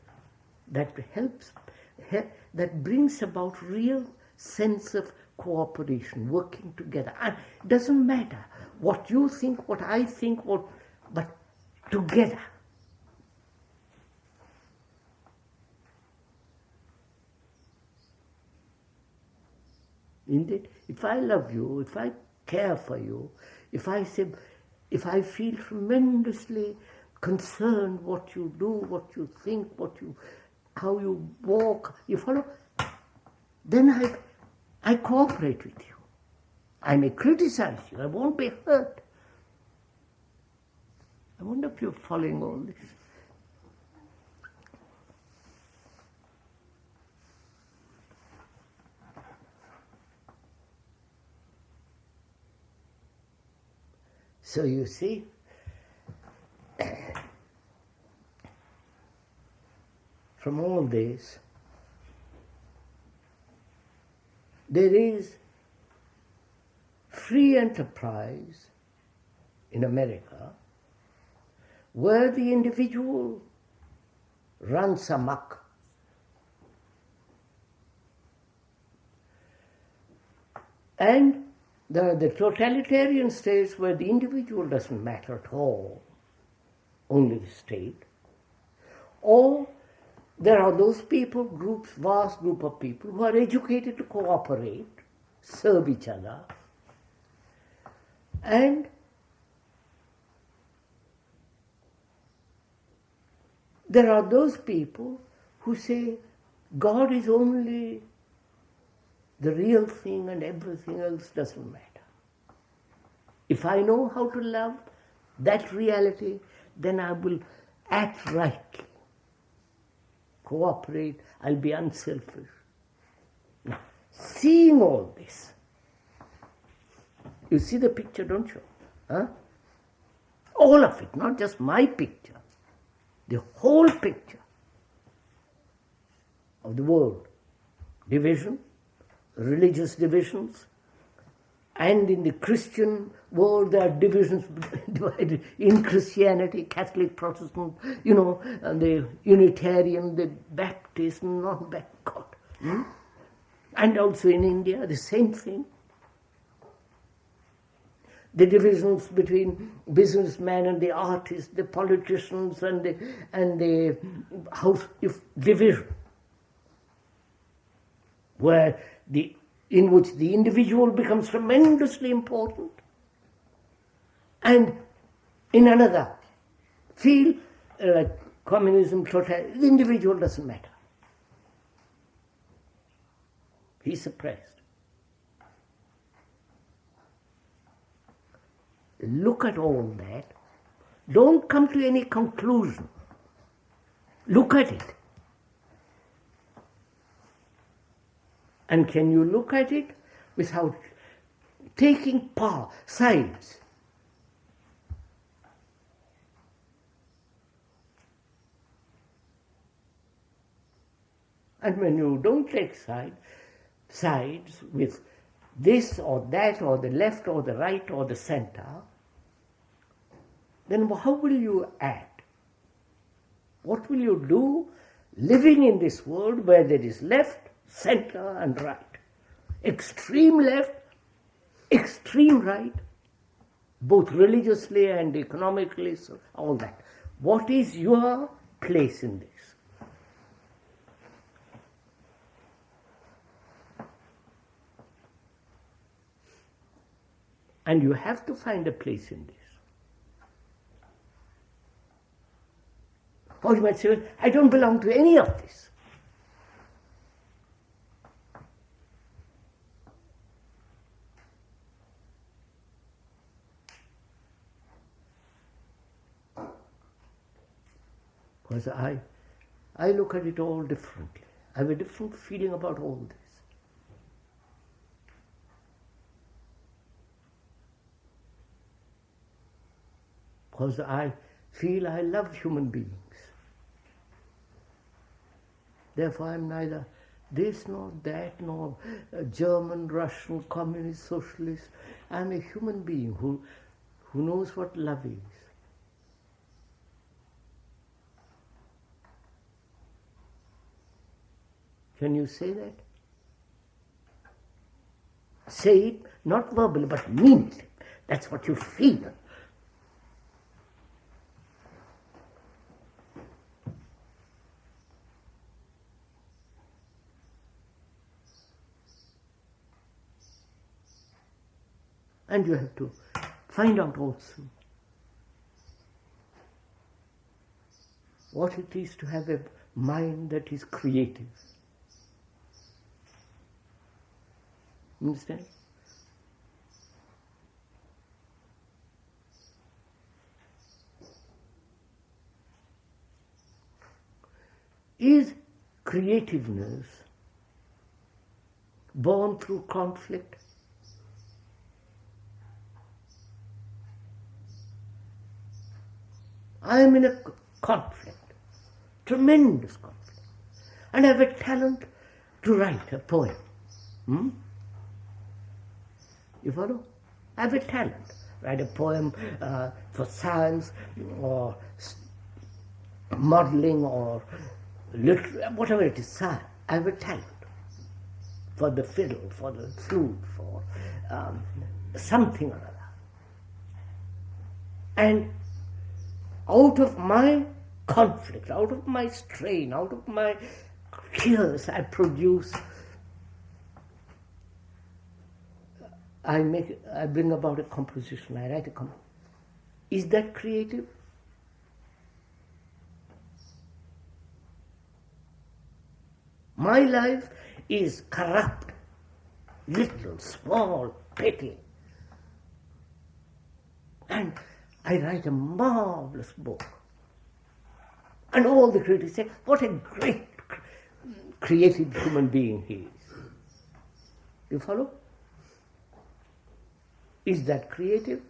that helps, that brings about real sense of cooperation, working together? And it doesn't matter what you think, what I think, but together. Indeed, if I love you, if I care for you, if I feel tremendously concerned what you do, what you think, how you walk, you follow, then I cooperate with you. I may criticize you, I won't be hurt. I wonder if you're following all this. So you see, from all this, there is free enterprise in America where the individual runs amok. And there are the totalitarian states where the individual doesn't matter at all, only the state. Or there are those people, groups, vast group of people who are educated to cooperate, serve each other. And there are those people who say God is only the real thing and everything else doesn't matter. If I know how to love that reality, then I will act rightly, cooperate, I'll be unselfish. Now, seeing all this, you see the picture, don't you? Huh? All of it, not just my picture. the whole picture of the world. Division, religious divisions, and in the Christian world there are divisions divided in Christianity, Catholic, Protestant, and the Unitarian, the Baptist, non-Baptist. And also in India, the same thing. The divisions between businessmen and the artists, the politicians and the house division, in which the individual becomes tremendously important, and in another field, like communism, the individual doesn't matter. He's suppressed. Look at all that. Don't come to any conclusion. Look at it. And can you look at it without taking sides? And when you don't take sides with this or that or the left or the right or the center, then how will you act? What will you do living in this world where there is left, center and right? Extreme left, extreme right, both religiously and economically, so all that. What is your place in this? And you have to find a place in this. Or you might say, I don't belong to any of this. Because I look at it all differently. I have a different feeling about all this. Because I feel I love human beings. Therefore I'm neither this nor that, nor a German, Russian, communist, socialist. I'm a human being who knows what love is. Can you say that? Say it, not verbally, but mean it. That's what you feel. And you have to find out also what it is to have a mind that is creative. Understand? Is creativeness born through conflict? I am in a conflict, tremendous conflict, and I have a talent to write a poem. You follow? I have a talent. Write a poem for science or modeling or literature, whatever it is, science. I have a talent for the fiddle, for the flute, for something or other. And out of my conflict, out of my strain, out of my tears, I produce, I bring about a composition, I write a composition. Is that creative? My life is corrupt, little, small, petty. And I write a marvelous book. And all the critics say, what a great creative human being he is. You follow? Is that creative?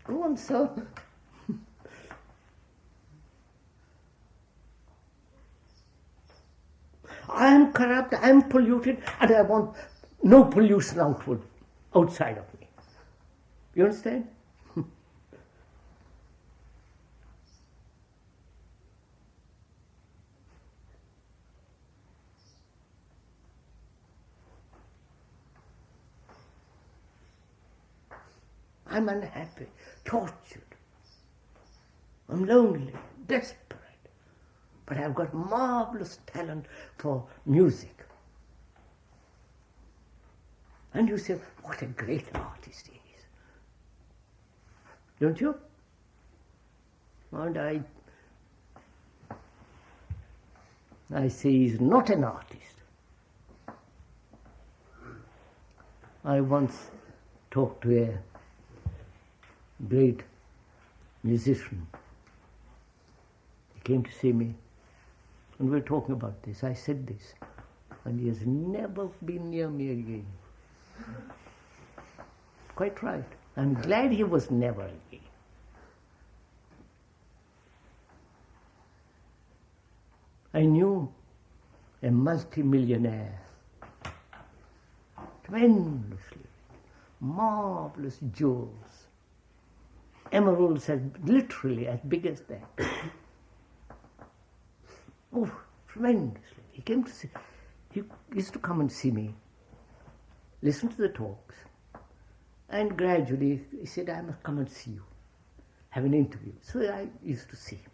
Go on, sir. I am corrupt, I am polluted, and I want no pollution outside of me. You understand? I'm unhappy, tortured. I'm lonely, desperate. But I've got marvelous talent for music. And you say, what a great artist he is. Don't you? And I say he's not an artist. I once talked to a great musician. He came to see me, and we were talking about this. I said this, and he has never been near me again. Quite right. I'm glad he was never again. I knew a multi-millionaire, tremendously, marvelous jewels, emeralds literally as big as that. Oh, tremendously. He came to see, he used to come and see me, listen to the talks, and gradually he said, I must come and see you, have an interview. So I used to see him.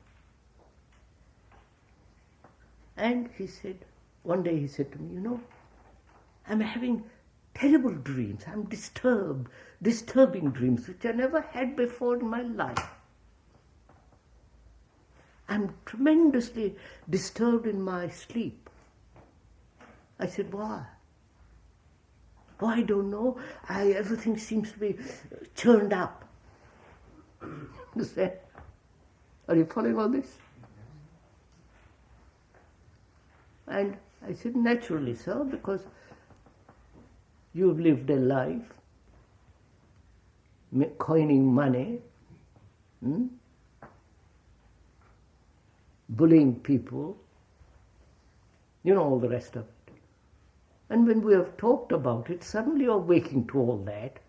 And he said, one day he said to me, you know, I'm having terrible dreams. I'm disturbing dreams, which I never had before in my life. I'm tremendously disturbed in my sleep. I said, why? Oh, I don't know. Everything seems to be churned up. You say, are you following all this? And I said, naturally, sir, because you've lived a life coining money, bullying people, you know, all the rest of it. And when we have talked about it, suddenly you're waking to all that.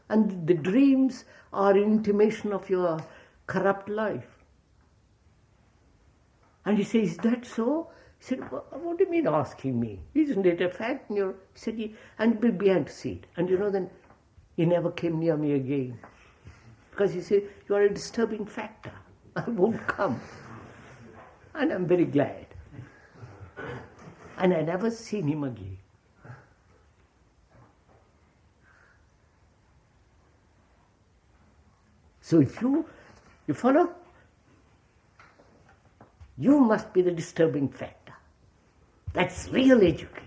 And the dreams are an intimation of your corrupt life. And he says, is that so? He said, what do you mean asking me? Isn't it a fact? And he said, and we began to see it. And you know, then he never came near me again. Because he said, you are a disturbing factor. I won't come. And I'm very glad. And I never seen him again. So if you follow, you must be the disturbing factor. That's real education.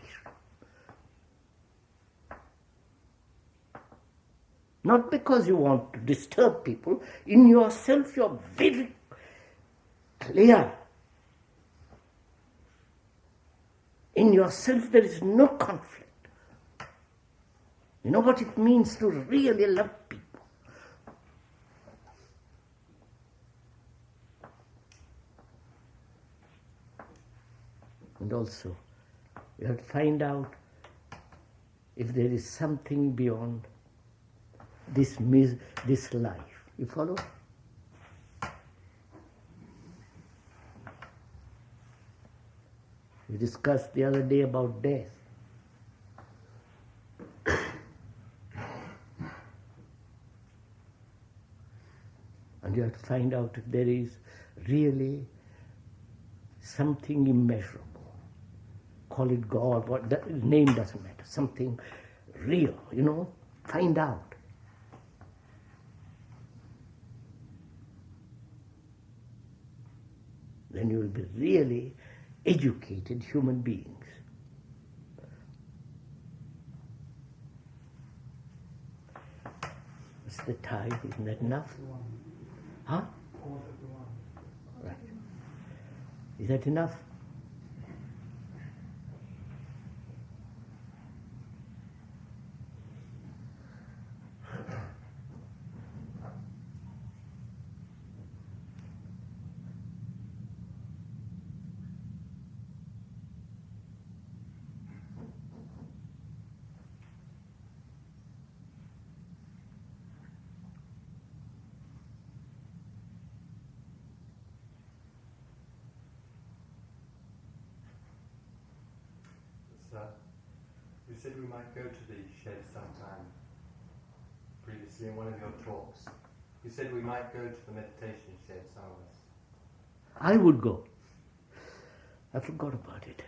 Not because you want to disturb people. In yourself, you're very clear. In yourself, there is no conflict. You know what it means to really love people. And also, you have to find out if there is something beyond this life. You follow? We discussed the other day about death. And you have to find out if there is really something immeasurable. Call it God, what the name doesn't matter. Something real, you know, find out. Then you will be really educated human beings. What's the time? Isn't that enough? Huh? Right. Is that enough? you said we might go to the shed sometime previously in one of your talks. You said we might go to the meditation shed, some of us. I would go. I forgot about it.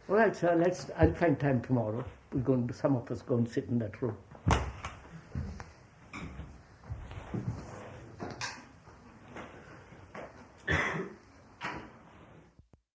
All right, sir, I'll find time tomorrow. Some of us go and sit in that room.